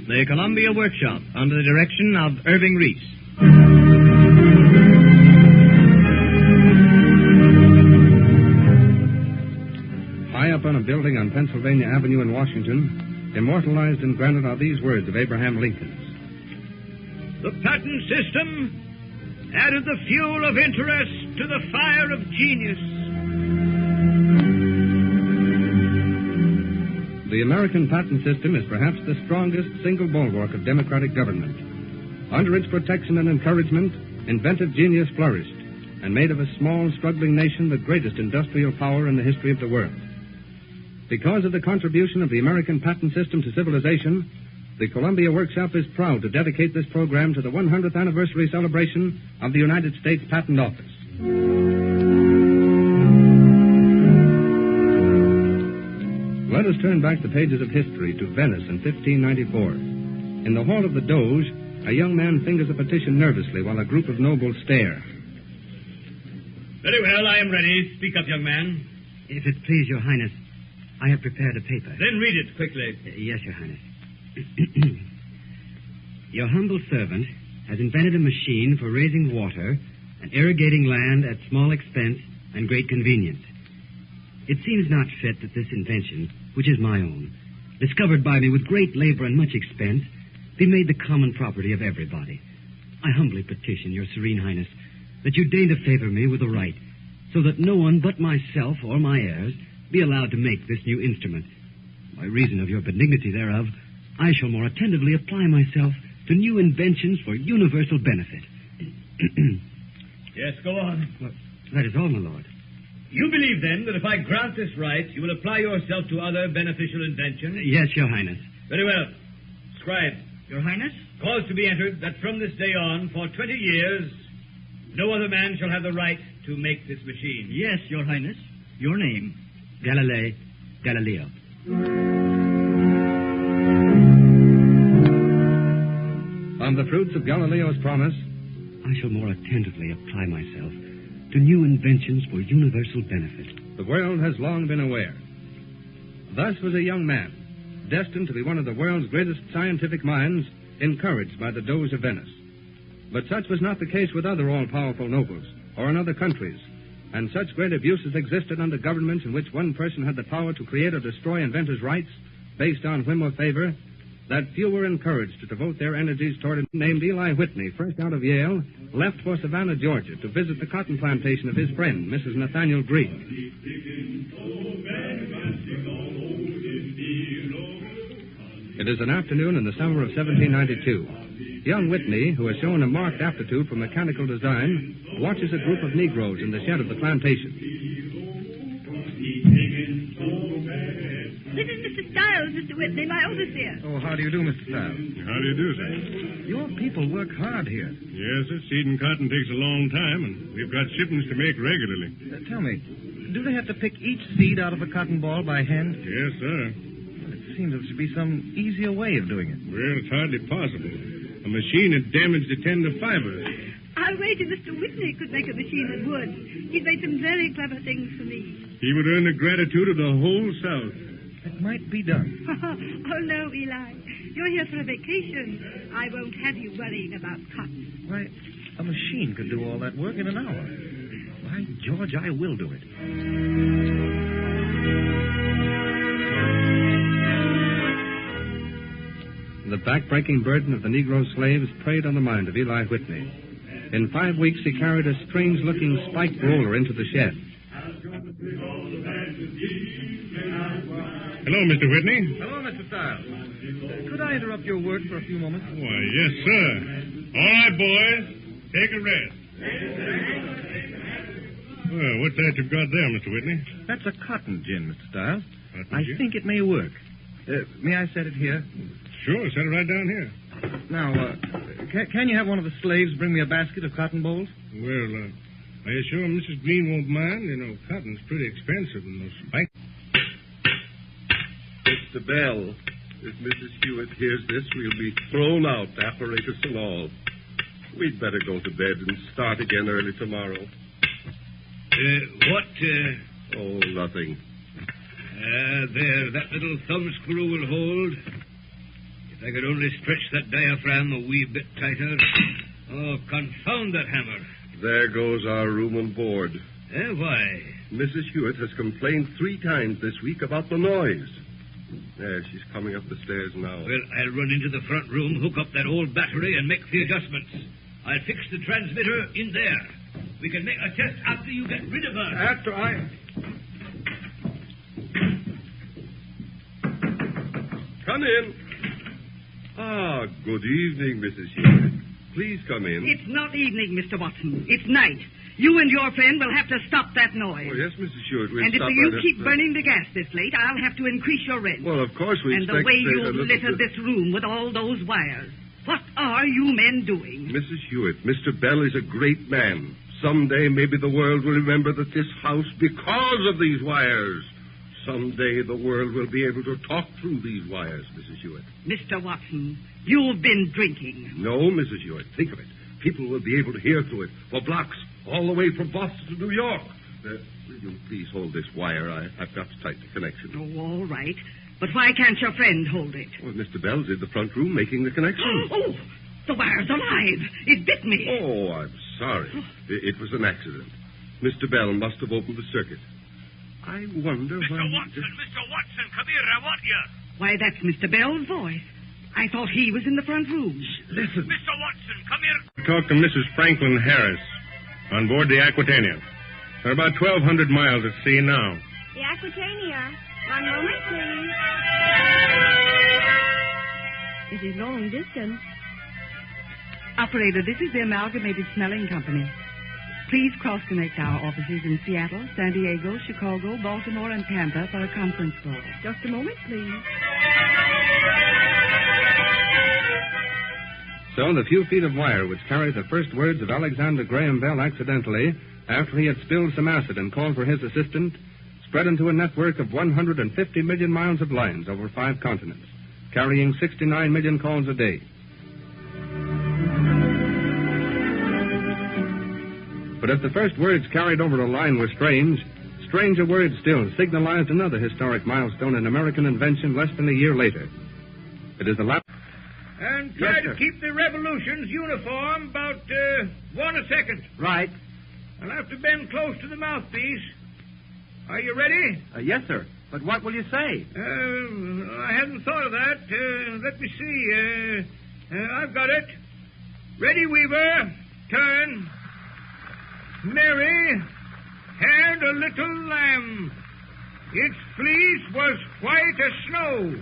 the Columbia Workshop, under the direction of Irving Reis. High up on a building on Pennsylvania Avenue in Washington, immortalized in granite are these words of Abraham Lincoln's. The patent system added the fuel of interest to the fire of genius. The American patent system is perhaps the strongest single bulwark of democratic government. Under its protection and encouragement, inventive genius flourished and made of a small, struggling nation the greatest industrial power in the history of the world. Because of the contribution of the American patent system to civilization, the Columbia Workshop is proud to dedicate this program to the 100th anniversary celebration of the United States Patent Office. Let us turn back the pages of history to Venice in 1594. In the hall of the Doge, a young man fingers a petition nervously while a group of nobles stare. Very well, I am ready. Speak up, young man. If it please your highness, I have prepared a paper. Then read it quickly. Yes, your highness. Your humble servant has invented a machine for raising water and irrigating land at small expense and great convenience. It seems not fit that this invention, which is my own, discovered by me with great labor and much expense, be made the common property of everybody. I humbly petition your serene highness that you deign to favor me with a right, so that no one but myself or my heirs be allowed to make this new instrument. By reason of your benignity thereof, I shall more attentively apply myself to new inventions for universal benefit. Yes, go on. Well, that is all, my lord. You believe, then, that if I grant this right, you will apply yourself to other beneficial inventions? Yes, your highness. Very well. Scribe. Your Highness? Cause to be entered that from this day on, for 20 years, no other man shall have the right to make this machine. Yes, Your Highness. Your name? Galileo. On the fruits of Galileo's promise, I shall more attentively apply myself to new inventions for universal benefit. the world has long been aware. Thus was a young man, destined to be one of the world's greatest scientific minds, encouraged by the Doge of Venice. But such was not the case with other all-powerful nobles, or in other countries, and such great abuses existed under governments in which one person had the power to create or destroy inventors' rights based on whim or favor, that few were encouraged to devote their energies toward a named Eli Whitney, fresh out of Yale, left for Savannah, Georgia, to visit the cotton plantation of his friend, Mrs. Nathaniel Greig. It is an afternoon in the summer of 1792. Young Whitney, who has shown a marked aptitude for mechanical design, watches a group of Negroes in the shed of the plantation. This is Mr. Stiles, Mr. Whitney, my overseer. Oh, how do you do, Mr. Stiles? How do you do, sir? Your people work hard here. Yes, sir. Seeding cotton takes a long time, and we've got shipments to make regularly. Tell me, do they have to pick each seed out of a cotton ball by hand? Yes, sir. Well, it seems there should be some easier way of doing it. Well, it's hardly possible. A machine had damaged the tender fibers. I waited Mr. Whitney could make a machine that would. He's made some very clever things for me. He would earn the gratitude of the whole South. It might be done. Oh, no, Eli. You're here for a vacation. I won't have you worrying about cotton. Why, a machine could do all that work in an hour. By George, I will do it. The back-breaking burden of the Negro slaves preyed on the mind of Eli Whitney. In 5 weeks, he carried a strange-looking spiked roller into the shed. Hello, Mr. Whitney. Hello, Mr. Stiles. Could I interrupt your work for a few moments? Why, yes, sir. All right, boys. Take a rest. Well, what's that you've got there, Mr. Whitney? That's a cotton gin, Mr. Stiles. Cotton I gin? think it may work. May I set it here? Sure, set it right down here. Now, can you have one of the slaves bring me a basket of cotton bolls? Well, are you sure Mrs. Green won't mind? You know, cotton's pretty expensive and those spikes. Mr. Bell, if Mrs. Hewitt hears this, we'll be thrown out, apparatus and all. We'd better go to bed and start again early tomorrow. Oh, nothing. There, that little thumbscrew will hold. If If I could only stretch that diaphragm a wee bit tighter. Oh, confound that hammer. There goes our room and board. Why? Mrs. Hewitt has complained 3 times this week about the noise. There, she's coming up the stairs now. Well, I'll run into the front room, hook up that old battery, and make the adjustments. I'll fix the transmitter in there. We can make a test after you get rid of her. After I... Come in. Ah, good evening, Mrs. Hewitt. Please come in. It's not evening, Mr. Watson. It's night. You and your friend will have to stop that noise. Oh, yes, Mrs. Hewitt, we'll and if stop you right keep at... burning the gas this late, I'll have to increase your rent. Well, of course we and expect... the way a you've little littered bit- this room with all those wires. What are you men doing? Mrs. Hewitt, Mr. Bell is a great man. Someday maybe the world will remember that this house, because of these wires. Someday the world will be able to talk through these wires, Mrs. Hewitt. Mr. Watson, you've been drinking. No, Mrs. Hewitt, think of it. People will be able to hear through it for blocks, all the way from Boston to New York. Will you please hold this wire? I've got to tighten the connection. Oh, all right. But why can't your friend hold it? Well, Mr. Bell's in the front room making the connection. Oh, the wire's alive. It bit me. Oh, I'm sorry. It was an accident. Mr. Bell must have opened the circuit. I wonder Mr. why... Watson, come here. I want you. Why, that's Mr. Bell's voice. I thought he was in the front room. Listen. Mr. Watson, come here. Talk to Mrs. Franklin Harris on board the Aquitania. They're about 1,200 miles at sea now. The Aquitania. One moment, please. It is long distance. Operator, this is the Amalgamated Smelling Company. Please cross-connect our offices in Seattle, San Diego, Chicago, Baltimore, and Tampa for a conference call. Just a moment, please. So the few feet of wire which carried the first words of Alexander Graham Bell accidentally, after he had spilled some acid and called for his assistant, spread into a network of 150 million miles of lines over 5 continents, carrying 69 million calls a day. But if the first words carried over a line were strange, stranger words still signalized another historic milestone in American invention less than a year later. It is the last... And try to keep the revolutions uniform about 1 a second. Right. I'll have to bend close to the mouthpiece. Are you ready? Yes, sir. But what will you say? I hadn't thought of that. Let me see. I've got it. Ready, Weaver. Turn. Mary had a little lamb. Its fleece was white as snow.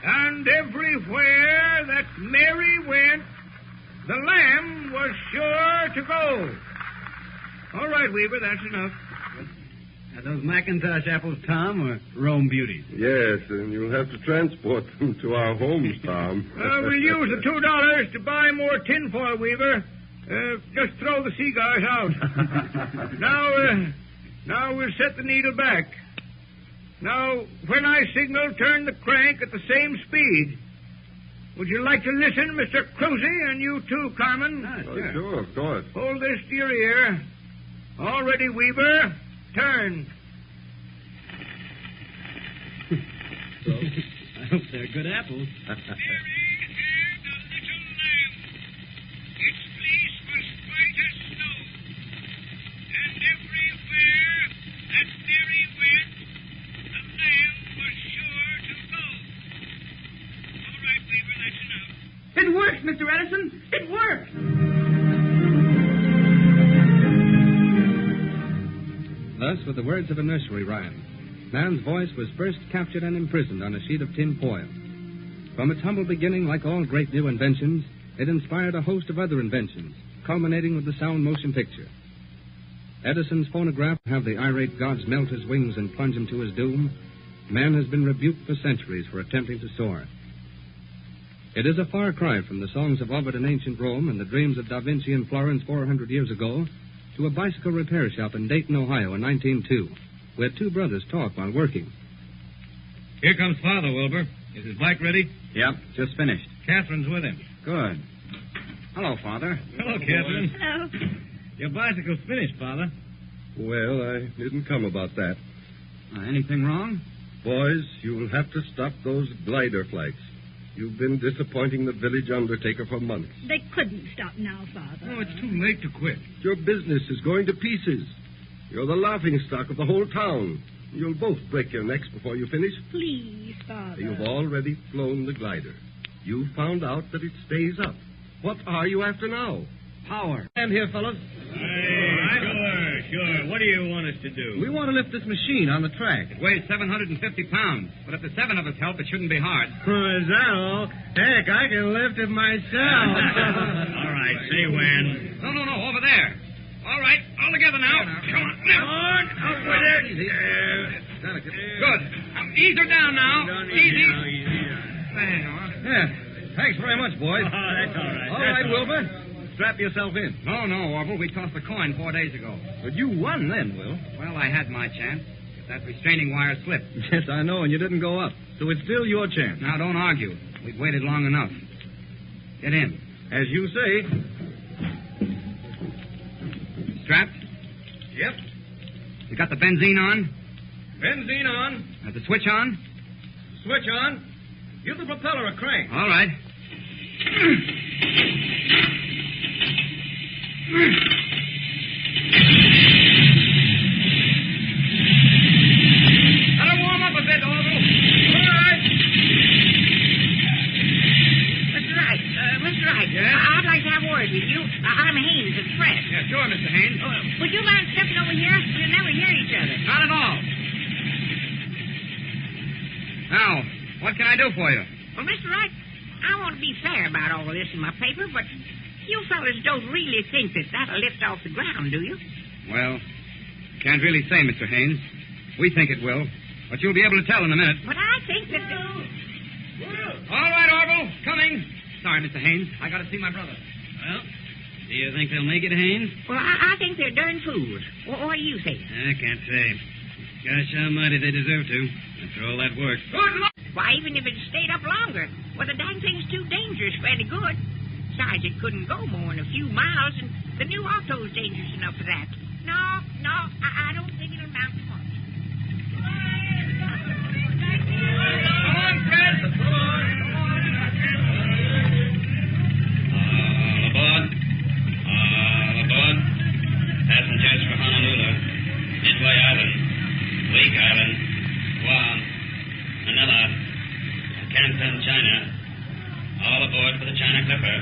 And everywhere that Mary went, the lamb was sure to go. All right, Weaver, that's enough. Are those Macintosh apples, Tom, or Rome beauties? Yes, and you'll have to transport them to our homes, Tom. We'll use the $2 to buy more tinfoil, Weaver. Just throw the cigars out. Now we'll set the needle back. Now, when I signal, turn the crank at the same speed. Would you like to listen, Mr. Cruzy, and you too, Carmen? Sure. Sure, of course. Hold this to your ear. All ready, Weaver. Turn. So, I hope they're good apples. It works, Mr. Edison. It works. Thus, with the words of a nursery rhyme, man's voice was first captured and imprisoned on a sheet of tin foil. From its humble beginning, like all great new inventions, it inspired a host of other inventions, culminating with the sound motion picture. Edison's phonograph have the irate gods melt his wings and plunge him to his doom. Man has been rebuked for centuries for attempting to soar. It is a far cry from the songs of Ovid in ancient Rome and the dreams of Da Vinci in Florence 400 years ago to a bicycle repair shop in Dayton, Ohio in 1902, where 2 brothers talk while working. Here comes Father, Wilbur. Is his bike ready? Yep, just finished. Catherine's with him. Good. Hello, Father. Hello, Catherine. Hello. Your bicycle's finished, Father. Well, I didn't come about that. Anything wrong? Boys, you'll have to stop those glider flights. You've been disappointing the village undertaker for months. They couldn't stop now, Father. Oh, it's too late to quit. Your business is going to pieces. You're the laughingstock of the whole town. You'll both break your necks before you finish. Please, Father. You've already flown the glider. You've found out that it stays up. What are you after now? Power. Stand here, fellas. Sure. What do you want us to do? We want to lift this machine on the track. It weighs 750 pounds, but if the 7 of us help, it shouldn't be hard. Is that all? Heck, I can lift it myself. All right, say when. No, over there. All right, all together now. Come on, lift. Up with it. Good. Ease her down now. Easy. Yeah. Thanks very much, boys. Oh, that's all right. All right, Wilbur. Strap yourself in. No, Orville. We tossed the coin 4 days ago. But you won then, Will. Well, I had my chance. But that restraining wire slipped. Yes, I know, and you didn't go up. So it's still your chance. Now, don't argue. We've waited long enough. Get in. As you say. Strapped? Yep. You got the benzene on? Benzene on. Got the switch on? Switch on. Give the propeller a crank. All right. Better warm up a bit, Orville. All right. Mr. Wright. Yes? I'd like to have a word with you. I'm Haynes at the press. Yeah, sure, Mr. Haynes. Would you mind stepping over here? We'll never hear each other. Not at all. Now, what can I do for you? Well, Mr. Wright, I want to be fair about all of this in my paper, but you fellas don't really think that that'll lift off the ground, do you? Well, can't really say, Mr. Haynes. We think it will, but you'll be able to tell in a minute. But I think that... All right, Orville, coming. Sorry, Mr. Haynes. I got to see my brother. Well, do you think they'll make it, Haynes? Well, I think they're darn fools. What do you think? I can't say. Gosh almighty, they deserve to, after all that work. Good luck. Why, even if it stayed up longer, well, the dang thing's too dangerous for any good. Besides, it couldn't go more than a few miles, and the new auto's dangerous enough for that. No, I don't think it'll amount to much. Come on, Fred. All aboard. Passengers for Honolulu, Midway Island, Wake Island, Guam, Manila, Canton, China. All aboard for the China Clipper.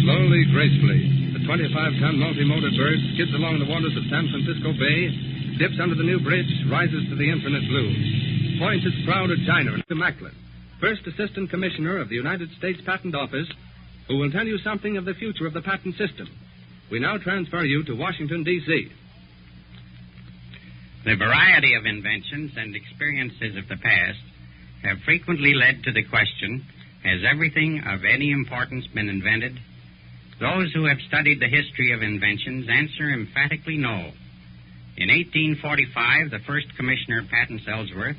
Slowly, gracefully, the 25-ton multi-motor bird skids along the waters of San Francisco Bay, dips under the new bridge, rises to the infinite blue, points its prow to China and to Macklin, First Assistant Commissioner of the United States Patent Office, who will tell you something of the future of the patent system. We now transfer you to Washington, D.C. The variety of inventions and experiences of the past have frequently led to the question, has everything of any importance been invented? Those who have studied the history of inventions answer emphatically no. In 1845, the first Commissioner of Patents, Ellsworth,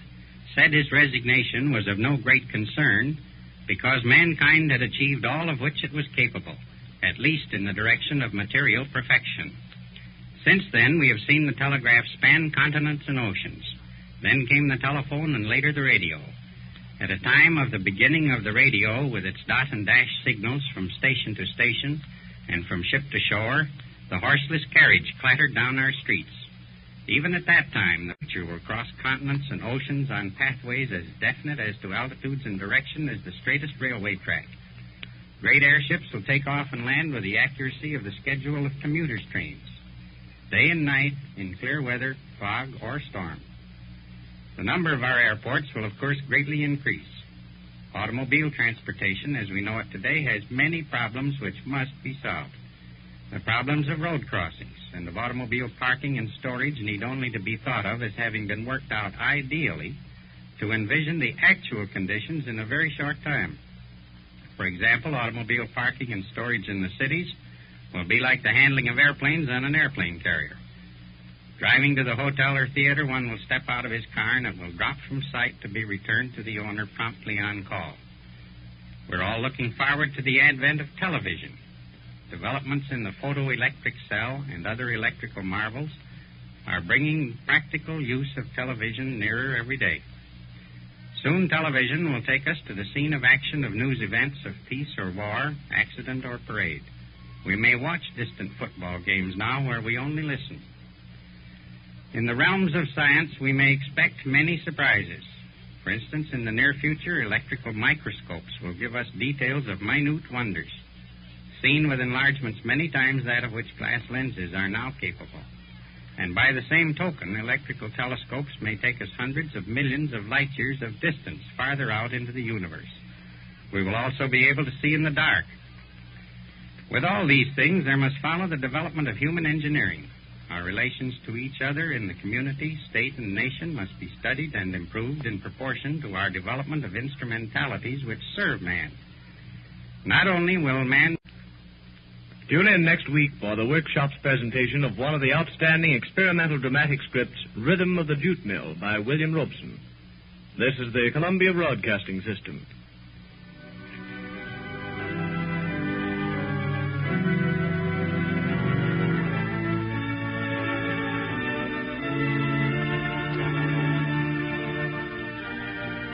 said his resignation was of no great concern because mankind had achieved all of which it was capable, at least in the direction of material perfection. Since then, we have seen the telegraph span continents and oceans. Then came the telephone and later the radio. At a time of the beginning of the radio, with its dot and dash signals from station to station and from ship to shore, the horseless carriage clattered down our streets. Even at that time, the future will cross continents and oceans on pathways as definite as to altitudes and direction as the straightest railway track. Great airships will take off and land with the accuracy of the schedule of commuters' trains, day and night, in clear weather, fog, or storm. The number of our airports will, of course, greatly increase. Automobile transportation, as we know it today, has many problems which must be solved. The problems of road crossings and of automobile parking and storage need only to be thought of as having been worked out ideally to envision the actual conditions in a very short time. For example, automobile parking and storage in the cities will be like the handling of airplanes on an airplane carrier. Driving to the hotel or theater, one will step out of his car and it will drop from sight to be returned to the owner promptly on call. We're all looking forward to the advent of television. developments in the photoelectric cell and other electrical marvels are bringing practical use of television nearer every day. Soon television will take us to the scene of action of news events of peace or war, accident or parade. We may watch distant football games now where we only listen. In the realms of science, we may expect many surprises. For instance, in the near future, electrical microscopes will give us details of minute wonders, seen with enlargements many times that of which glass lenses are now capable. And by the same token, electrical telescopes may take us hundreds of millions of light years of distance farther out into the universe. We will also be able to see in the dark. With all these things, there must follow the development of human engineering. Our relations to each other in the community, state, and nation must be studied and improved in proportion to our development of instrumentalities which serve man. Not only will man... Tune in next week for the Workshop's presentation of one of the outstanding experimental dramatic scripts, Rhythm of the Jute Mill, by William Robeson. This is the Columbia Broadcasting System.